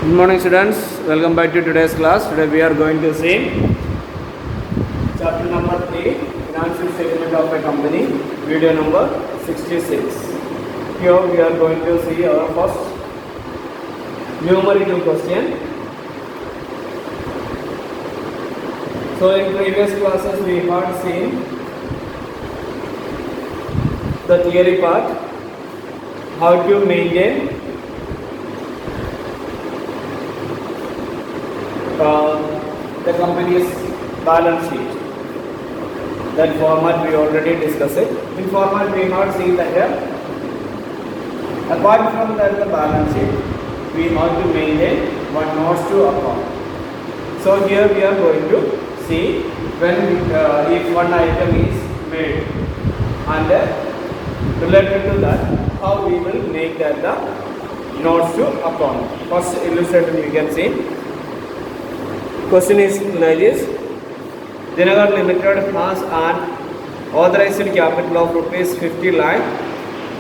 Good morning students, welcome back to today's class. Today we are going to see chapter number 3, financial statement of a company, video number 66. Here we are going to see our first numerical question. So in previous classes we had seen the theory part, how to maintain the company's balance sheet. That format we already discussed it. In format we have seen that here, apart from that the balance sheet, we have to maintain one notes to account. So here we are going to see when if one item is made and related to that, how we will make that the notes to account. First illustration you can see. Question is like this: Dinagar Limited has an authorized capital of rupees 50 lakh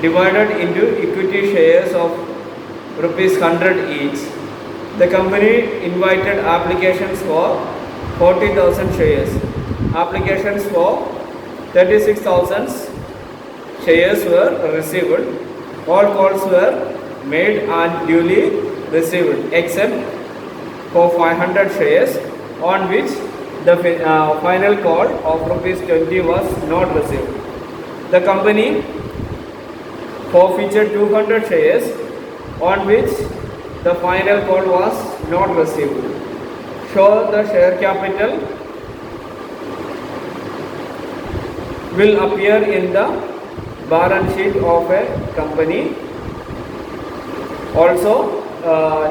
divided into equity shares of rupees 100 each. The company invited applications for 40,000 shares. Applications for 36,000 shares were received. All calls were made and duly received except for 500 shares on which the final call of rupees 20 was not received. The company forfeited 200 shares on which the final call was not received. Show the share capital will appear in the balance sheet of a company. Also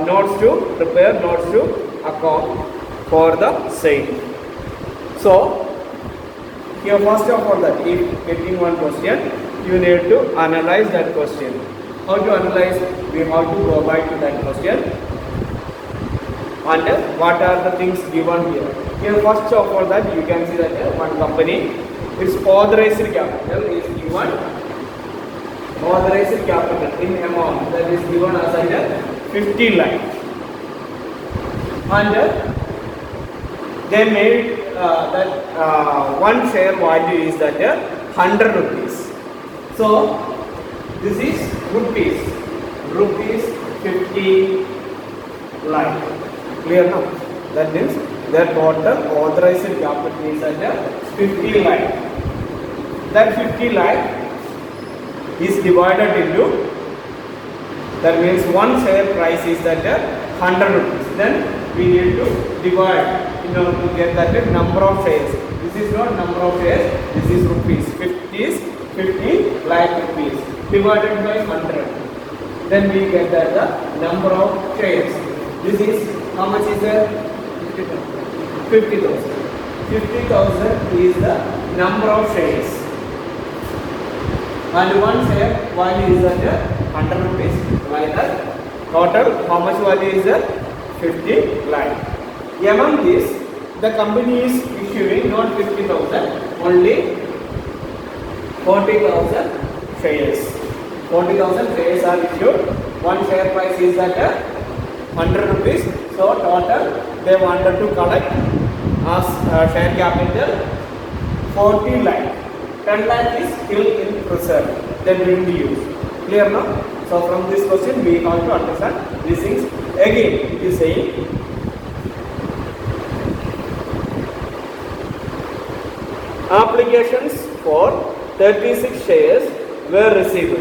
notes to prepare notes to account for the same. So here first of all, that if getting one question, you need to analyze that question. How to analyze? We have to go back to that question and what are the things given here. Here first of all, that you can see that one company, its authorized capital is given. Authorized capital in amount that is given as a 50 lakh, and they made that one share value is that 100 rupees. So this is rupees 50 lakh. Clear now? That means their total authorized capital is at 50 lakh. That 50 lakh is divided into, that means one share price is that 100 rupees. Then we need to divide in order to get that number of shares. This is not number of shares, this is rupees. 50 lakh rupees divided by 100. Then we get that the number of shares. This is how much is there? 50,000. 50,000 is the number of shares. And one share value is at 100 rupees minus total how much value is that? 50 lakh. Among this, the company is issuing not 50,000, only 40,000 shares. 40,000 shares are issued. One share price is at 100 rupees. So total they wanted to collect as share capital 40 lakh. 10 lakh is still in reserve, then will be used. Clear now? So from this question we have to understand these things. Again it is saying applications for 36 shares were received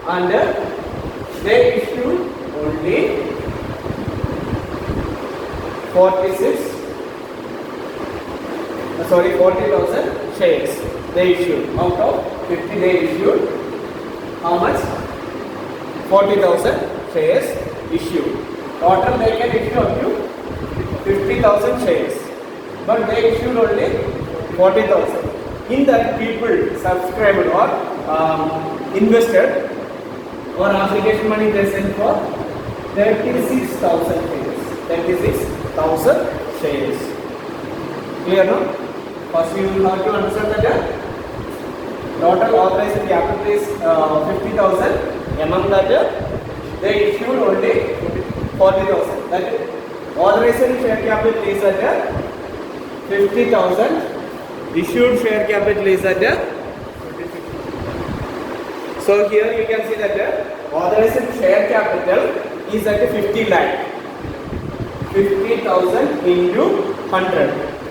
and they issued only 40,000 shares. They issued out of 50, they issued how much? 40,000 shares issued. Total they can issue up to 50,000 shares, but they issued only 40,000. In that, people subscribed or invested or application money they sent for 36,000 shares. 36,000 shares. Clear now? First you will have to understand that total authorized capital is 50,000. Among that they issued only 40,000. that authorized share capital is at 50,000. Issued share capital is at so here you can see that authorized share capital is at 50 lakh. 50,000 into 100.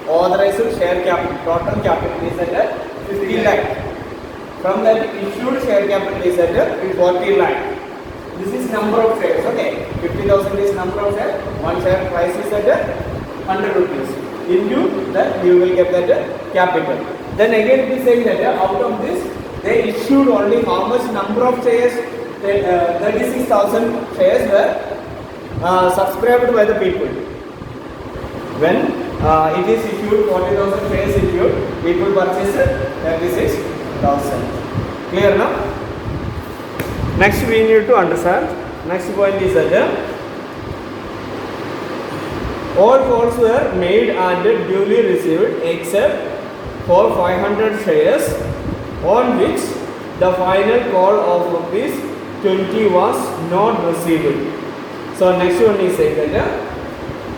Authorized share capital, total capital is at 50 lakh. From that issued share capital is at 40 lakh. This is number of shares, okay. 50,000 is number of shares. One share price is at 100 rupees. Into that you will get that capital. Then again it is saying that out of this they issued only how much number of shares? 36,000 shares were subscribed by the people. When it is issued 40,000 shares issued, people purchased 36,000. Clear now? Next we need to understand. Next point is that all calls were made and duly received except for 500 shares on which the final call of rupees 20 was not received. So next one is saying that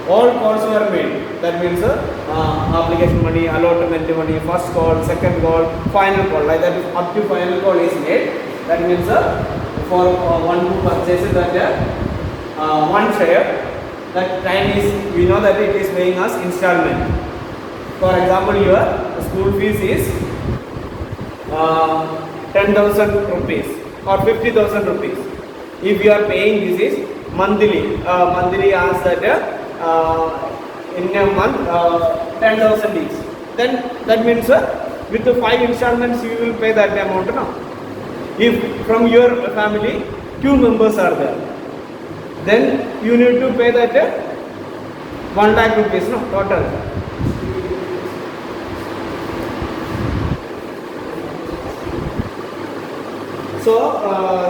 all calls were made. That means application money, allotment money, first call, second call, final call. Like that, up to final call is made. That means for one who purchases that one share, that time is, we know that it is paying us installment. For example, your school fees is 10,000 rupees or 50,000 rupees. If you are paying this is monthly, monthly as that in a month 10,000 each. Then that means with the 5 installments you will pay that amount now. If from your family 2 members are there, then you need to pay that 1 lakh rupees no total. So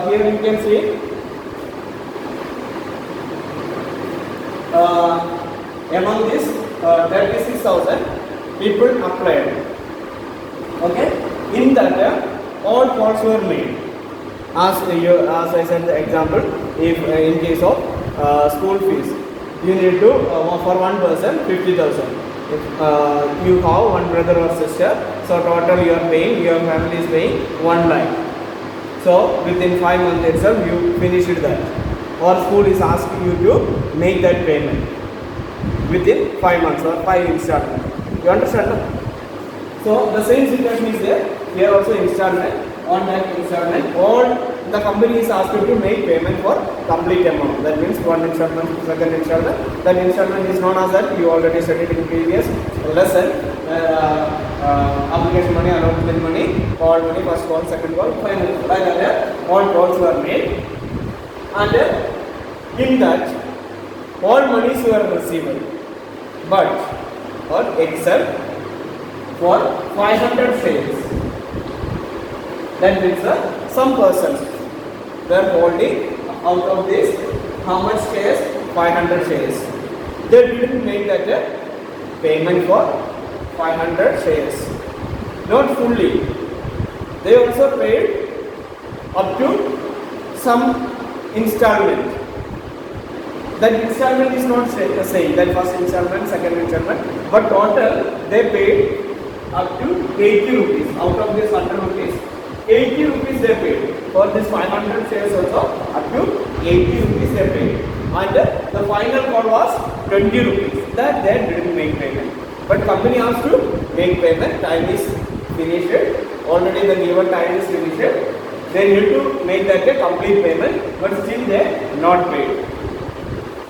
here you can see among this 36,000 people applied. Okay, in that all calls were made. As I said the example, if in case of school fees, you need to for one person 50,000. If you have one brother or sister, so total you are paying, your family is paying 1 lakh. So within 5 months itself you finished that, or school is asking you to make that payment within 5 months or 5 installments. You understand? No? So the same situation is there. Here also installment. On that installment, all the company is asked you to make payment for complete amount. That means one installment, second installment. That installment is known as that. You already studied in previous lesson. Application money, allotment money, call money, first call, second call, final call. Like that, all calls were made, and in that, all monies were received, but or except for 500 shares. That means some persons were holding out of this how much shares? 500 shares. They didn't make that payment for 500 shares. Not fully. They also paid up to some installment. That installment is not the same. That first installment, second installment, but total they paid up to 80 rupees. Out of this 100 rupees, 80 rupees they paid. For this 500 shares also, up to 80 rupees they paid. And the final call was 20 rupees. That they didn't make payment. But company has to make payment. Time is finished. Already the given time is finished. They need to make that a complete payment, but still they not paid.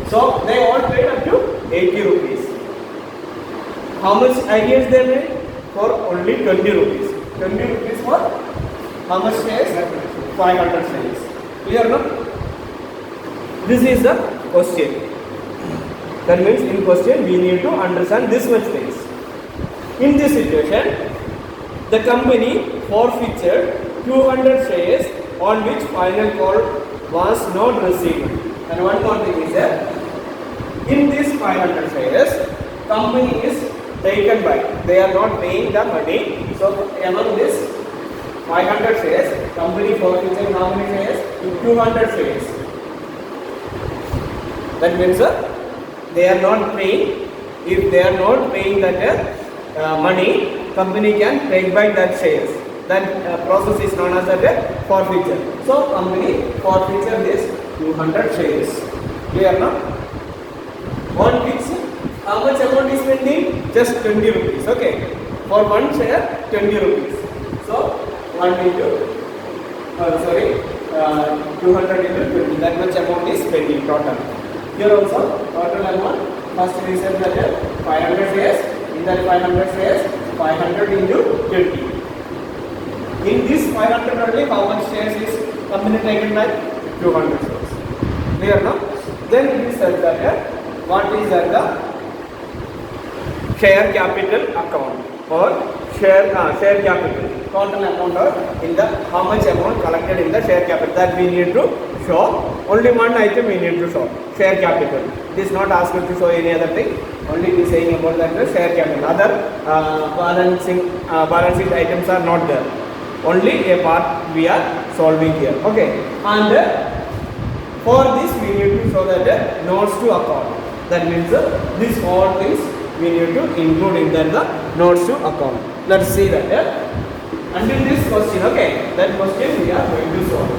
So they all paid up to 80 rupees. How much ideas they made? For only 20 rupees. 20 rupees for how much shares? 500 shares. Clear no? This is the question. That means in question we need to understand this much things. In this situation, the company forfeited 200 shares on which final call was not received. And one more thing is that in this 500 shares, company is taken by. They are not paying the money. So among this 500 shares, company forfeited how many shares? 200 shares. That means they are not paying, if they are not paying that money, company can take back that shares. That process is known as that forfeiture. So company forfeiture this 200 shares. Clear now? On which how much amount is pending? Just 20 rupees. Okay. For one share, 20 rupees. So 1 into 200 into 20. That much amount is pending total. Here also total amount. First we said that 500 shares. In that 500 shares, 500 into 20. In this 500 only, how much shares is company taken back? 200 shares. Clear now? Then it is said that what is the share capital account or share capital. Total amount or in the how much amount collected in the share capital, that we need to show. Only one item we need to show, share capital. It is not asked to show any other thing. Only it is saying about that share capital. Other balance sheet items are not there. Only a part we are solving here. Okay. And for this we need to show that notes to account. That means these all things we need to include in the notes to account. Let's see that. Until this question, okay, that question we are going to solve.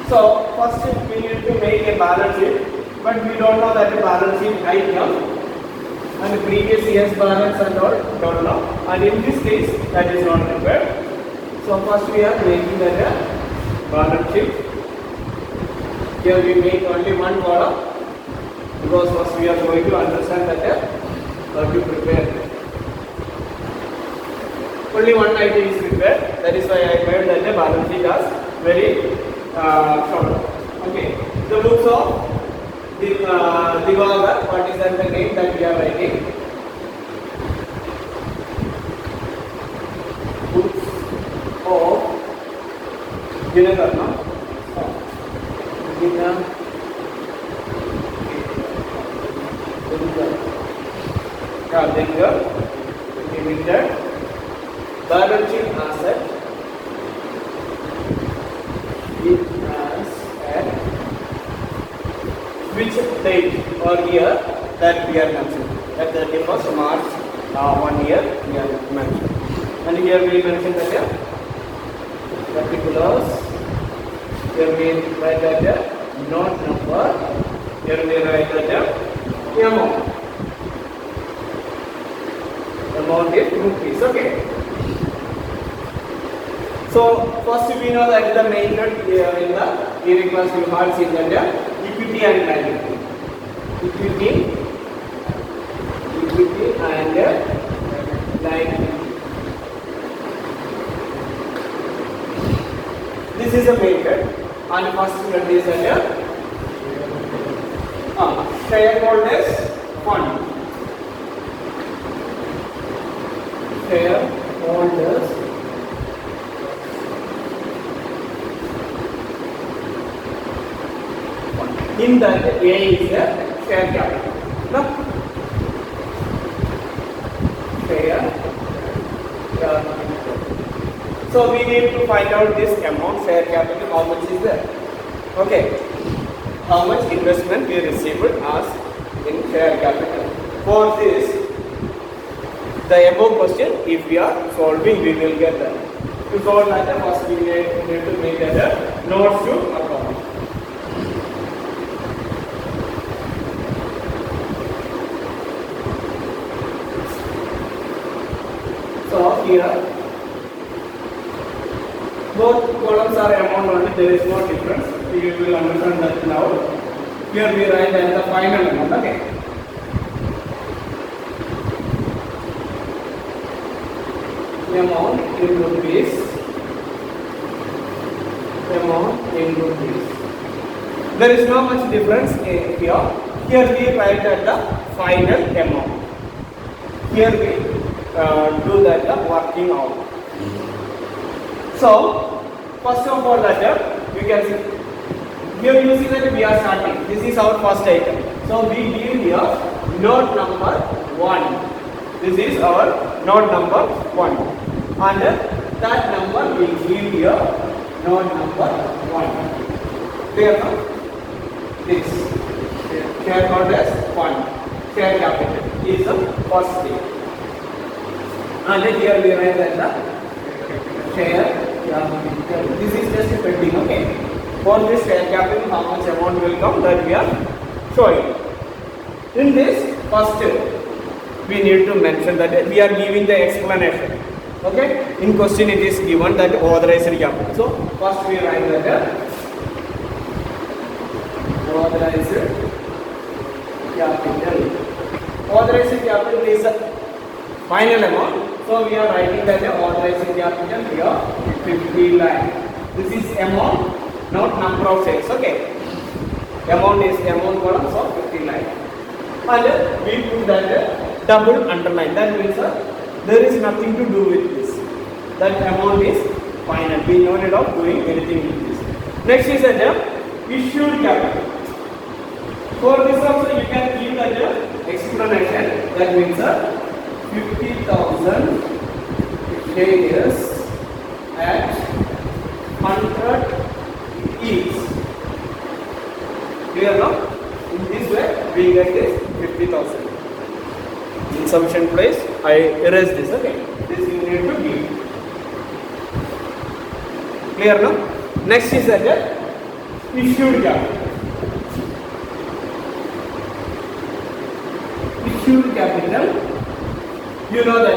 So first we need to make a balance sheet, but we don't know that the balance sheet item and the previous year's balance and all don't know. And in this case, that is not required. So first we are making that balance sheet. Here we make only one column because first we are going to understand that how to prepare. Only one item is prepared. That is why I made that the balance sheet as very short. Okay. The books of Divagar, what is that the name that we are writing? Books of Dinagar, no? Dinagar limited balance sheet asset. It has at which date or year that we are mentioning. At 31st March 1 year we are mentioning. And here we mention that particulars. Here we write that note number. Here we write that amount. Amount is rupees. Okay. So first we know that the main note in the hearing class you had seen that equity and liability. Equity and liability. This is a main note, and first note is that shareholders fund. Shareholders in that A is the share capital. No? Share capital. So we need to find out this amount, share capital, how much is there. Okay. How much investment we received as in share capital. For this, the above question, if we are solving, we will get that. To solve that, first we need to make that notes to account. So here, both columns are amount only, there is no difference. You will understand that now. Here we write as the final amount. Okay. Amount in rupees. Amount in rupees. There is not much difference here. Here we write at the final amount. Here we do that the working out. So first of all that you can see here you see that we are starting. This is our first item. So we give here note number 1. This is our note number 1. And that number here node number 1. Clear now? This share code as 1. Share capital is the first thing. And here we write that the share capital. This is just a pending, okay? For this share capital, how much amount will come, that we are showing. In this, first we need to mention that we are giving the explanation. Okay? In question it is given that authorized capital. So first we write that authorized capital. Authorized capital is the final amount. So we are writing that authorized capital here 50 lakh. This is amount, not number of shares. Okay? Amount is amount column, so 50 lakh. And we put that double underline. That means there is nothing to do with this. That amount is final. We no need of doing anything with this. Next is that issued capital. For this also you can give that explanation. That means 50,000 shares at 100 each. Clear now? In this way we get this 50,000. Insufficient place, I erase this. Okay, this you need to give. Clear now? Next is that issued capital. Issued capital, you know that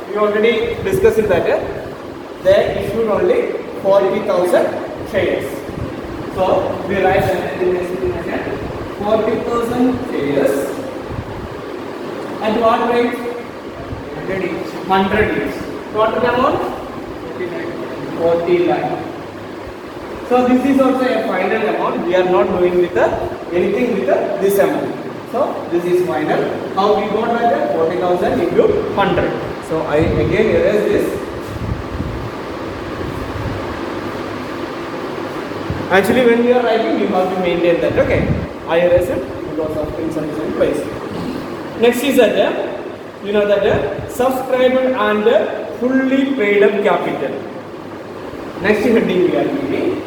we already discussed that they issued only 40,000 shares. So we write that in the explanation 40,000 shares at what rate? 100 each. 100 each. Total amount? 40 lakh. So this is also a final amount. We are not doing with anything with this amount. So this is final. How we got that? 40,000 into 100. So I again erase this. Actually, when we are writing, you have to maintain that. Okay, I erase it because of insufficient place. Next is that you know that subscriber and fully paid up capital. Next heading we are giving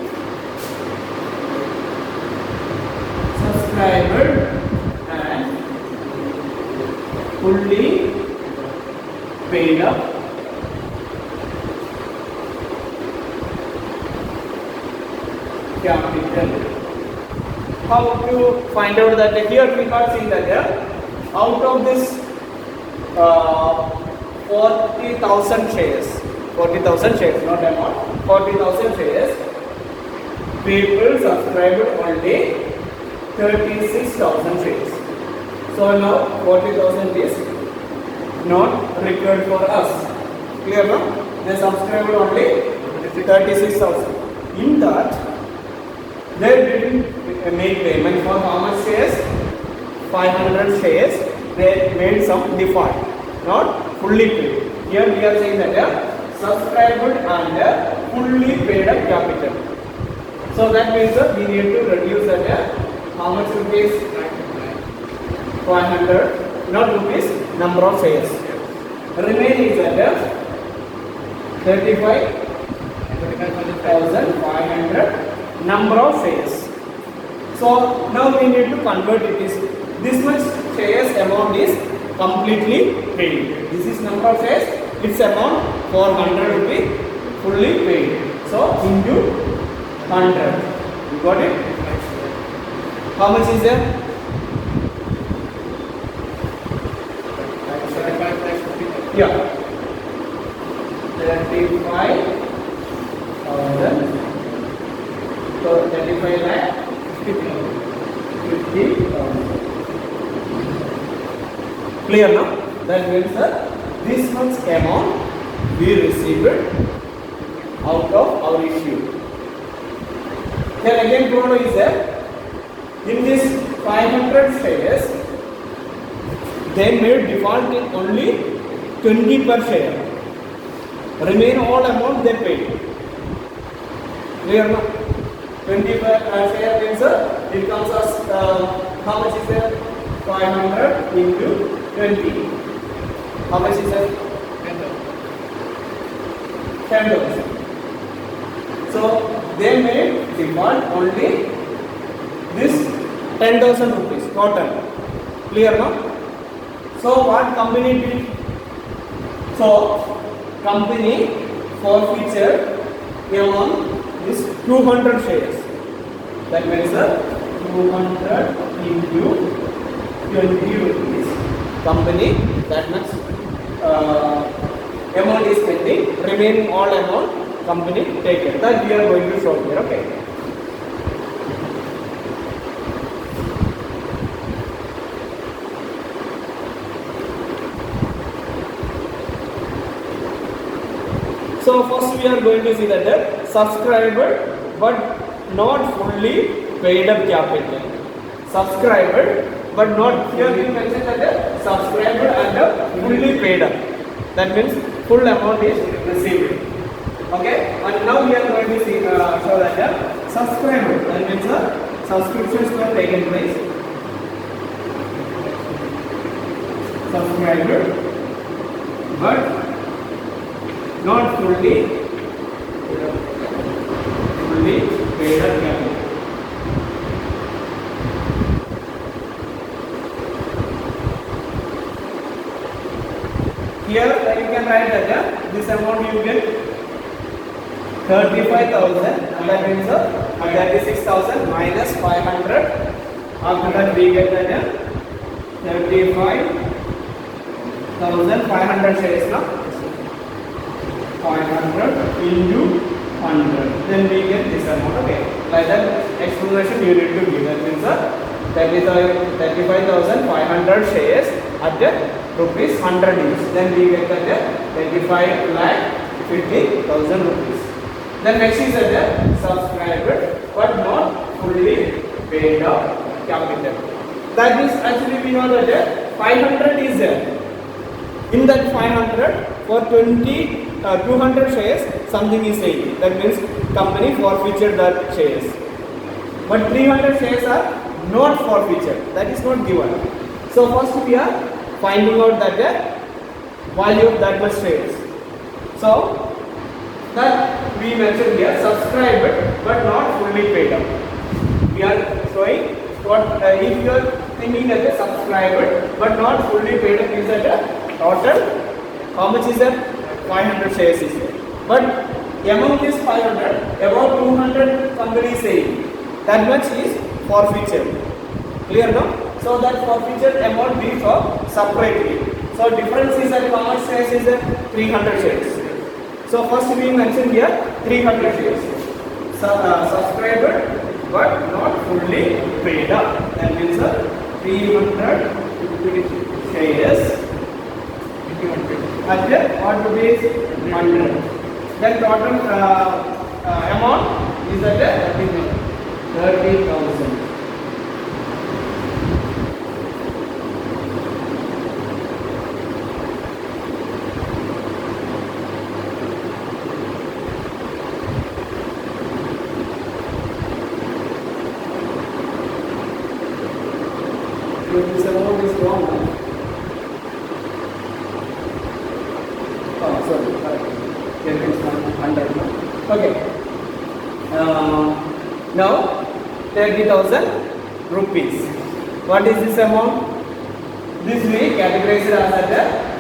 subscriber and fully paid up capital. How to find out that? Here we have seen that out of this 40,000 shares, 40,000 shares, not amount, 40,000 shares, people subscribed only 36,000 shares. So now 40,000 is not required for us. Clear now? They subscribed only 36,000. In that, they didn't make payment for how much shares? 500 shares. They made some default, not fully paid. Here we are saying that subscribed and fully paid up capital. So that means we need to reduce that how much rupees? 500, not rupees, number of shares. Remaining is that 35,500 number of shares. So now we need to convert it. This much shares amount is completely paid. This is number of shares. Its amount 400 rupees fully paid. So into 100. You got it? How much is there? 35. Yeah. 35,000. So 35 lakh 50,000. Clear now? That means this much amount we received out of our issue. Then again total is there. In this 500 shares, they made default in only 20 per share. Remain all amount they paid. Clear now? 20 per share means it comes as how much is there? 500 into 20. How much is that? 10,000. So they may default only this 10,000 rupees total. Clear now? So what company did? So company forfeited among this 200 shares. That means 200 into 20 rupees. Company that much amount is pending. Remaining all amount company taken. That we are going to show here. Okay. So first we are going to see that the subscriber but not fully paid up capital. Subscriber but not, here we mention that the subscriber and the fully paid up. That means full amount is received. Okay, and now we are going to see show that the subscriber, that means the subscriptions were taken place. Subscriber but not fully paid up capital. Here you can write that this amount you get 35,000, and that means 36,000 minus 500. After that we get that 35,500 shares now. 500 into 100. Then we get this amount. Okay. Like that explanation you need to give. That means 35,500 shares at the rupees 100 each. Then we get that 25,50,000 rupees. Then next is the subscriber but not fully paid up capital. That means actually we know that 500 is there. In that 500 for 200 shares something is saying. That means company forfeited that shares. But 300 shares are not forfeited. That is not given. So first we are finding out that the value of that much shares. So that we mentioned here subscriber but not fully paid up. We are showing what if you are thinking that the subscriber but not fully paid up is that total how much is that 500 shares is there. But among this 500 about 200 company is saying that much is forfeited. Clear now? So that forfeited amount we for separately. So difference is that how much shares is that 300 shares. So first we mentioned here 300 shares. So subscriber but not fully paid up. That means 300 shares at the what rupees 100. Then total amount is at 30,000. This amount is wrong. Oh, sorry. Here is 100. Okay. Now 30,000 rupees. What is this amount? This we categorize as a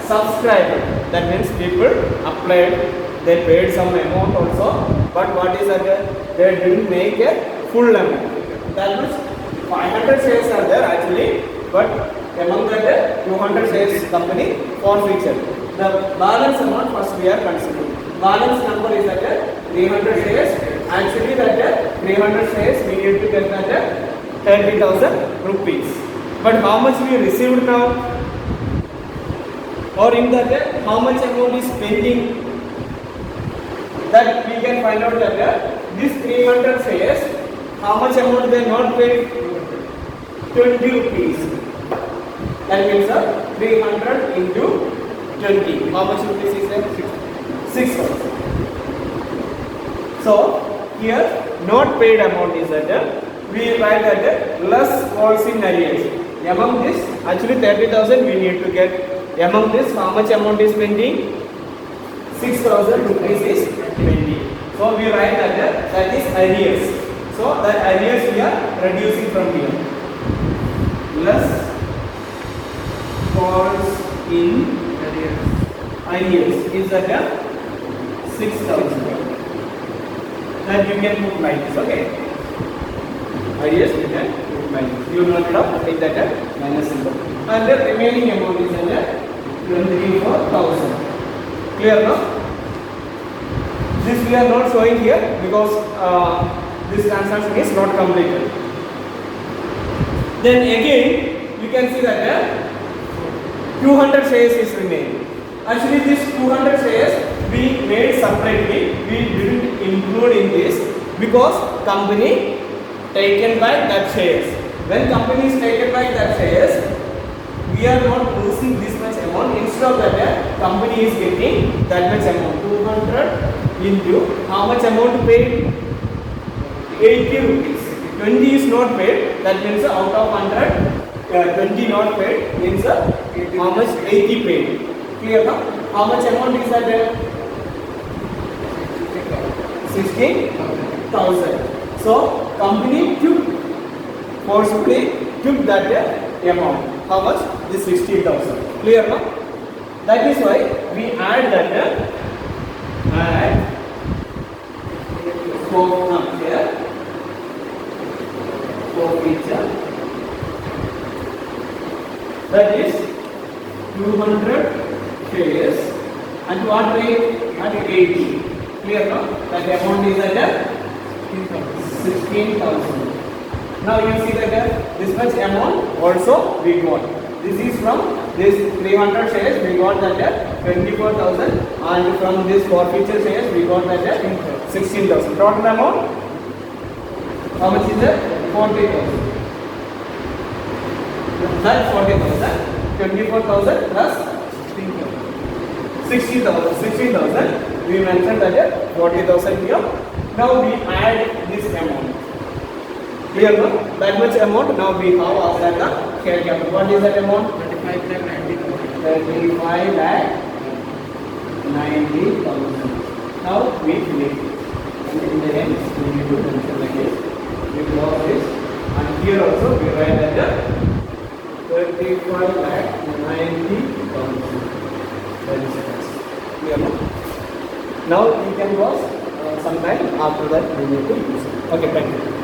subscriber. That means people applied, they paid some amount also. But what is that? They didn't make a full amount. That means 500 shares are there actually. But among that 200 shares company forfeited. The balance amount first we are considering. Balance number is that 300 shares. Actually that 300 shares we need to get that 30,000 rupees. But how much we received now? Or in that how much amount is pending? That we can find out that this 300 shares, how much amount they not paid? 20 rupees. That means 300 into 20. How much rupees is that? 6,000. So here not paid amount is that we write that less falls in arrears. Among this actually 30,000 we need to get. Among this how much amount is pending? 6,000 rupees is pending. So we write that is arrears. So that arrears we are reducing from here. Less falls in arrears is that 6,000. That you can put minus. Okay. Arrears you can put minus. You will not take that minus symbol. And the remaining amount is at 24,000. Clear now? This we are not showing here because this transaction is not completed. Then again you can see that 200 shares is remaining. Actually this 200 shares we made separately. We didn't include in this because company taken back that shares. When company is taken back that shares, we are not losing this much amount. Instead of that, company is getting that much amount. 200 into how much amount paid? 80 rupees. 20 is not paid. That means out of 100, 20 not paid means how much? 80 paid. Clear now? How much amount is that? 16,000. So company forcefully took that amount. How much? This 16,000. Clear now? That is why we add that add for here for feature. That is 200 shares and what rate? At 80. Clear now? That amount is at 16,000. Now you see that this much amount also we got. This is from this 300 shares we got that 24,000 and from this forfeiture shares we got that 16,000. Total amount? How much is that? 40,000. That 40,000. 24,000 plus 16,000. We mentioned that 40,000 here. Now we add this amount. Clear no? That much amount now we have as the share capital. What is that amount? 35 lakh 90,000. Now we finish it. And in the end we need to mention like this. We close this and here also we write that 35 lakh 90,000. That is it. Clear no? Now we can close sometime after that we need to use it. Okay, thank you.